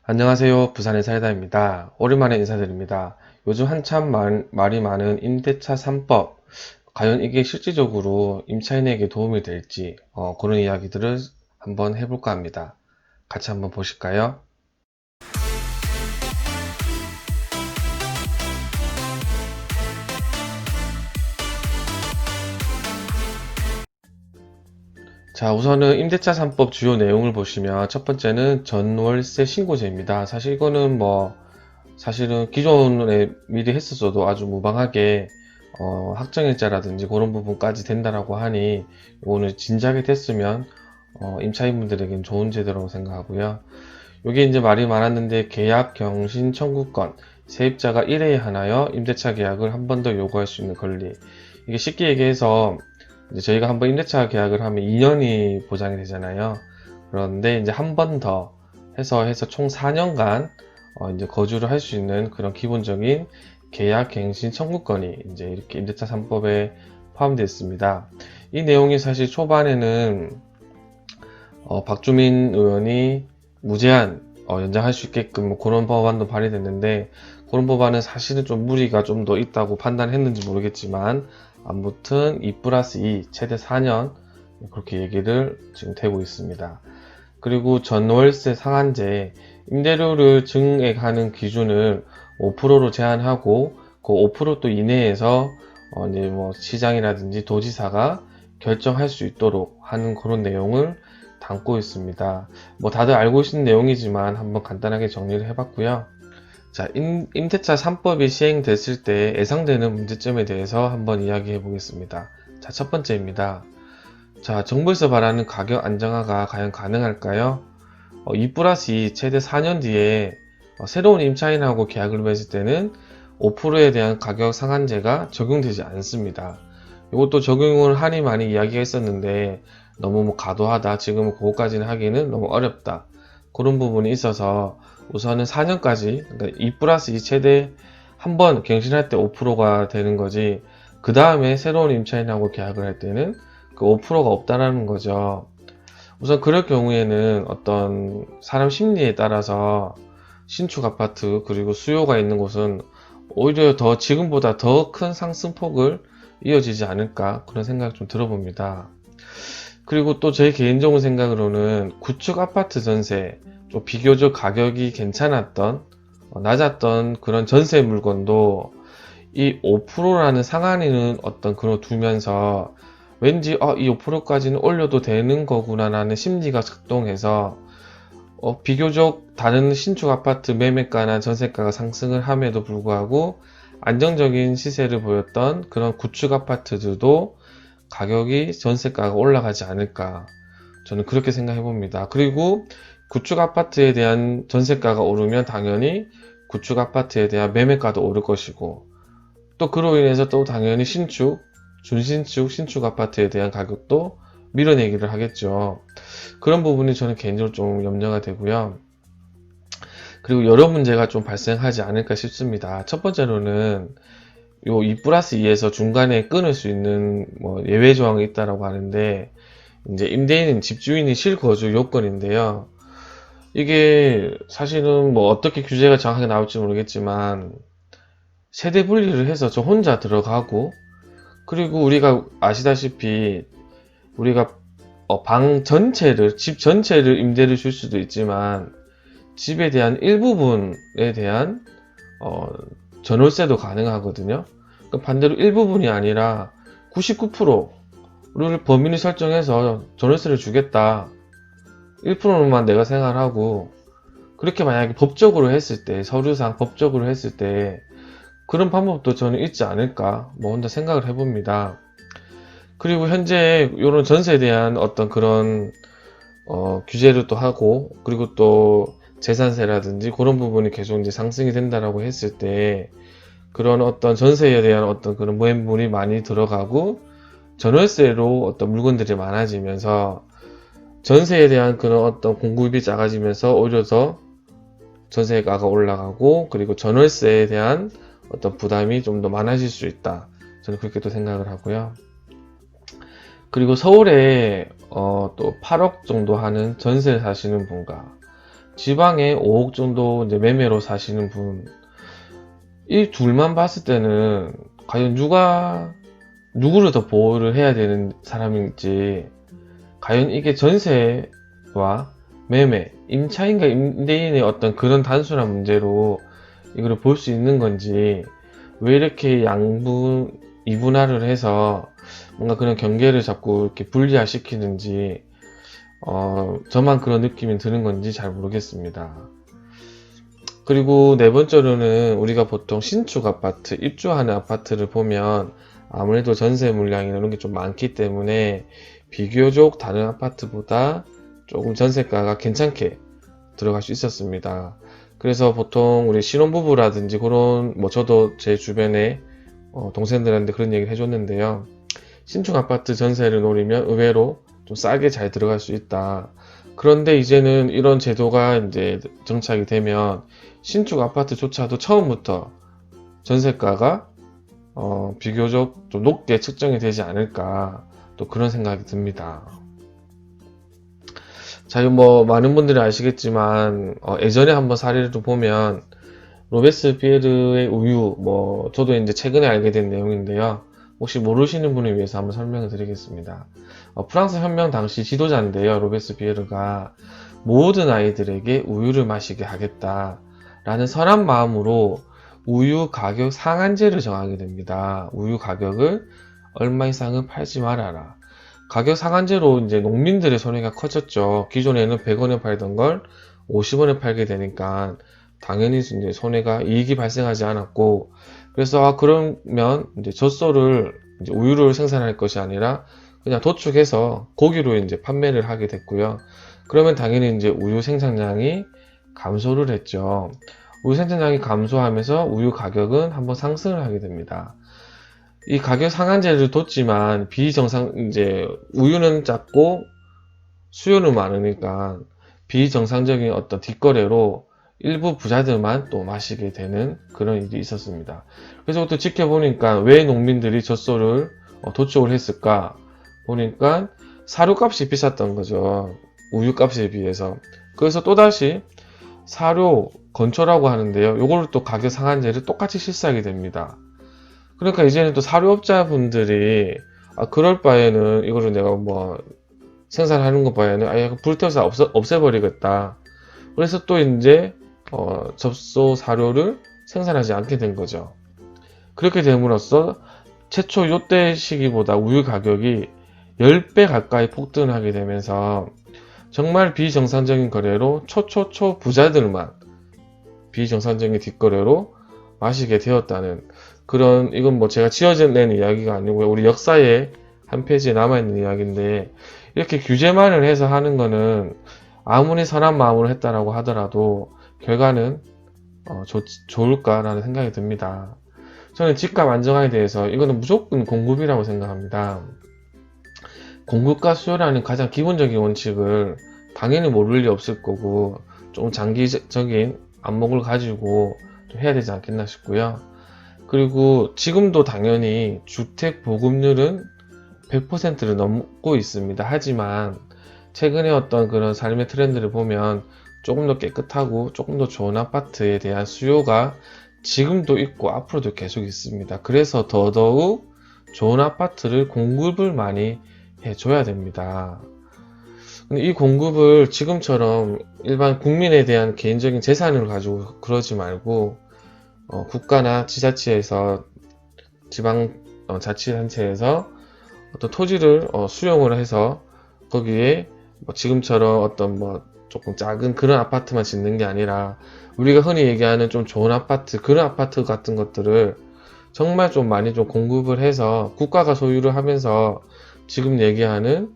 안녕하세요. 부산의 사이다입니다. 오랜만에 인사드립니다. 요즘 한참 말이 많은 임대차 3법, 과연 이게 실질적으로 임차인에게 도움이 될지 그런 이야기들을 한번 해볼까 합니다. 같이 한번 보실까요? 자, 우선은 임대차 3법 주요 내용을 보시면 첫 번째는 전월세 신고제입니다. 사실 이거는 사실은 기존에 미리 했었어도 아주 무방하게 확정일자라든지 그런 부분까지 된다라고 하니 이거는 진작에 됐으면 임차인분들에겐 좋은 제도라고 생각하고요. 이게 이제 말이 많았는데 계약 경신 청구권, 세입자가 1회에 하나여 임대차 계약을 한 번 더 요구할 수 있는 권리. 이게 쉽게 얘기해서 이제 저희가 한번 임대차 계약을 하면 2년이 보장이 되잖아요. 그런데 이제 한 번 더 해서 총 4년간 이제 거주를 할 수 있는 그런 기본적인 계약 갱신 청구권이 이제 이렇게 임대차 3법에 포함되어 있습니다. 이 내용이 사실 초반에는 박주민 의원이 무제한 연장할 수 있게끔 그런 법안도 발의됐는데, 그런 법안은 사실은 좀 무리가 좀 더 있다고 판단했는지 모르겠지만 아무튼 2+2 최대 4년 그렇게 얘기를 지금 되고 있습니다. 그리고 전월세 상한제, 임대료를 증액하는 기준을 5%로 제한하고 그 5% 이내에서 이제 시장이라든지 도지사가 결정할 수 있도록 하는 그런 내용을 담고 있습니다. 다들 알고 계신 내용이지만 한번 간단하게 정리를 해봤고요. 자, 임대차 3법이 시행됐을 때 예상되는 문제점에 대해서 한번 이야기해 보겠습니다. 자, 첫 번째입니다. 자, 정부에서 바라는 가격 안정화가 과연 가능할까요? 2+2 최대 4년 뒤에 새로운 임차인하고 계약을 맺을 때는 5%에 대한 가격 상한제가 적용되지 않습니다. 이것도 적용을 하니 많이 이야기가 있었는데 너무 과도하다, 지금은 그거까지는 하기는 너무 어렵다, 그런 부분이 있어서 우선은 4년까지, 그러니까 2+2 최대 한 번 갱신할 때 5%가 되는 거지, 그 다음에 새로운 임차인하고 계약을 할 때는 그 5%가 없다라는 거죠. 우선 그럴 경우에는 어떤 사람 심리에 따라서 신축 아파트 그리고 수요가 있는 곳은 오히려 더 지금보다 더 큰 상승폭을 이어지지 않을까, 그런 생각 좀 들어봅니다. 그리고 또 제 개인적인 생각으로는 구축 아파트 전세, 좀 비교적 가격이 괜찮았던 낮았던 그런 전세 물건도 이 5%라는 상한이는 어떤 그런 두면서 왠지 이 5%까지는 올려도 되는 거구나 라는 심리가 작동해서 비교적 다른 신축 아파트 매매가나 전세가가 상승을 함에도 불구하고 안정적인 시세를 보였던 그런 구축 아파트들도 가격이, 전세가가 올라가지 않을까, 저는 그렇게 생각해 봅니다. 그리고 구축 아파트에 대한 전세가가 오르면 당연히 구축 아파트에 대한 매매가도 오를 것이고, 또 그로 인해서 또 당연히 신축, 준신축, 신축 아파트에 대한 가격도 밀어내기를 하겠죠. 그런 부분이 저는 개인적으로 좀 염려가 되고요. 그리고 여러 문제가 좀 발생하지 않을까 싶습니다. 첫 번째로는 요 2+2에서 중간에 끊을 수 있는 예외 조항이 있다라고 하는데, 이제 임대인은 집주인이 실거주 요건인데요. 이게 사실은 어떻게 규제가 정확하게 나올지 모르겠지만 세대 분리를 해서 저 혼자 들어가고, 그리고 우리가 아시다시피 우리가 집 전체를 임대를 줄 수도 있지만 집에 대한 일부분에 대한 전월세도 가능하거든요. 반대로 일부분이 아니라 99%를 범위를 설정해서 전월세를 주겠다, 1%만 내가 생활하고, 그렇게 만약에 법적으로 했을 때, 서류상 법적으로 했을 때 그런 방법도 저는 있지 않을까, 혼자 생각을 해봅니다. 그리고 현재 이런 전세에 대한 어떤 그런 규제를 또 하고, 그리고 또 재산세라든지 그런 부분이 계속 이제 상승이 된다라고 했을 때 그런 어떤 전세에 대한 어떤 그런 모해물이 많이 들어가고 전월세로 어떤 물건들이 많아지면서 전세에 대한 그런 어떤 공급이 작아지면서 오히려 더 전세가가 올라가고, 그리고 전월세에 대한 어떤 부담이 좀 더 많아질 수 있다, 저는 그렇게 또 생각을 하고요. 그리고 서울에 또 8억 정도 하는 전세 사시는 분과 지방에 5억 정도 이제 매매로 사시는 분, 이 둘만 봤을 때는 과연 누구를 더 보호를 해야 되는 사람인지, 과연 이게 전세와 매매, 임차인과 임대인의 어떤 그런 단순한 문제로 이거를 볼 수 있는 건지, 왜 이렇게 이분화를 해서 뭔가 그런 경계를 자꾸 이렇게 분리화시키는지, 저만 그런 느낌이 드는 건지 잘 모르겠습니다. 그리고 네 번째로는 우리가 보통 신축 아파트, 입주하는 아파트를 보면 아무래도 전세 물량이나 이런 게 좀 많기 때문에 비교적 다른 아파트보다 조금 전세가가 괜찮게 들어갈 수 있었습니다. 그래서 보통 우리 신혼부부라든지 그런, 뭐 저도 제 주변에 동생들한테 그런 얘기를 해줬는데요. 신축 아파트 전세를 노리면 의외로 좀 싸게 잘 들어갈 수 있다. 그런데 이제는 이런 제도가 이제 정착이 되면 신축 아파트조차도 처음부터 전세가가 비교적 좀 높게 측정이 되지 않을까, 또 그런 생각이 듭니다. 자, 뭐 많은 분들이 아시겠지만 예전에 한번 사례를 좀 보면 로베스피에르의 우유, 뭐 저도 이제 최근에 알게 된 내용인데요. 혹시 모르시는 분을 위해서 한번 설명을 드리겠습니다. 프랑스 혁명 당시 지도자인데요. 로베스피에르가 모든 아이들에게 우유를 마시게 하겠다 라는 선한 마음으로 우유 가격 상한제를 정하게 됩니다. 우유 가격을 얼마 이상은 팔지 말아라. 가격 상한제로 이제 농민들의 손해가 커졌죠. 기존에는 100원에 팔던 걸 50원에 팔게 되니까 당연히 이제 손해가, 이익이 발생하지 않았고, 그래서 그러면 이제 젖소를, 이제 우유를 생산할 것이 아니라 그냥 도축해서 고기로 이제 판매를 하게 됐고요. 그러면 당연히 이제 우유 생산량이 감소를 했죠. 우유 생산량이 감소하면서 우유 가격은 한번 상승을 하게 됩니다. 이 가격 상한제를 뒀지만 이제 우유는 작고 수요는 많으니까 비정상적인 어떤 뒷거래로 일부 부자들만 또 마시게 되는 그런 일이 있었습니다. 그래서 또 지켜보니까 왜 농민들이 젖소를 도축을 했을까 보니까 사료값이 비쌌던 거죠. 우유값에 비해서. 그래서 또다시 사료 건초라고 하는데요. 요거를 또 가격 상한제를 똑같이 실시하게 됩니다. 그러니까 이제는 또 사료업자분들이 그럴 바에는 이거를 내가 뭐 생산하는 것 바에는 아예 불태워서 없애버리겠다. 그래서 또 이제 접소 사료를 생산하지 않게 된 거죠. 그렇게 됨으로써 최초 요때 시기보다 우유 가격이 10배 가까이 폭등하게 되면서 정말 비정상적인 거래로 초초초 부자들만 비정상적인 뒷거래로 마시게 되었다는 그런, 이건 뭐 제가 지어낸 이야기가 아니고요. 우리 역사의 한 페이지에 남아있는 이야기인데, 이렇게 규제만을 해서 하는 거는 아무리 선한 마음으로 했다라고 하더라도 결과는 좋을까라는 생각이 듭니다. 저는 집값 안정화에 대해서 이거는 무조건 공급이라고 생각합니다. 공급과 수요라는 가장 기본적인 원칙을 당연히 모를 리 없을 거고, 좀 장기적인 안목을 가지고 좀 해야 되지 않겠나 싶고요. 그리고 지금도 당연히 주택 보급률은 100%를 넘고 있습니다. 하지만 최근에 어떤 그런 삶의 트렌드를 보면 조금 더 깨끗하고 조금 더 좋은 아파트에 대한 수요가 지금도 있고 앞으로도 계속 있습니다. 그래서 더더욱 좋은 아파트를 공급을 많이 해줘야 됩니다. 근데 이 공급을 지금처럼 일반 국민에 대한 개인적인 재산을 가지고 그러지 말고 국가나 지자체에서, 지방 자치단체에서 어떤 토지를 수용을 해서 거기에 뭐 지금처럼 어떤 뭐 조금 작은 그런 아파트만 짓는 게 아니라 우리가 흔히 얘기하는 좀 좋은 아파트, 그런 아파트 같은 것들을 정말 좀 많이 좀 공급을 해서 국가가 소유를 하면서 지금 얘기하는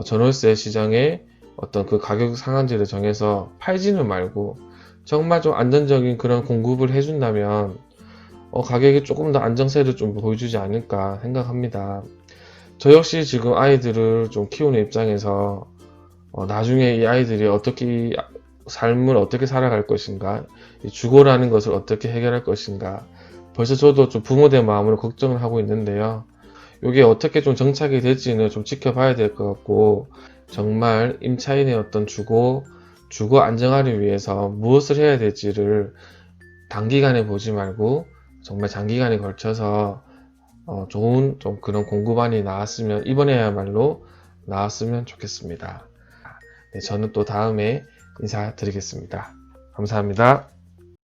전월세 시장에 어떤 그 가격 상한제를 정해서 팔지는 말고 정말 좀 안정적인 그런 공급을 해준다면 가격이 조금 더 안정세를 좀 보여주지 않을까 생각합니다. 저 역시 지금 아이들을 좀 키우는 입장에서 나중에 이 아이들이 삶을 어떻게 살아갈 것인가, 이 주거라는 것을 어떻게 해결할 것인가, 벌써 저도 좀 부모된 마음으로 걱정을 하고 있는데요. 이게 어떻게 좀 정착이 될지는 좀 지켜봐야 될 것 같고, 정말 임차인의 어떤 주거 주거 안정화를 위해서 무엇을 해야 될지를 단기간에 보지 말고 정말 장기간에 걸쳐서 좋은 좀 그런 공부반이 나왔으면, 이번에야말로 나왔으면 좋겠습니다. 네, 저는 또 다음에 인사드리겠습니다. 감사합니다.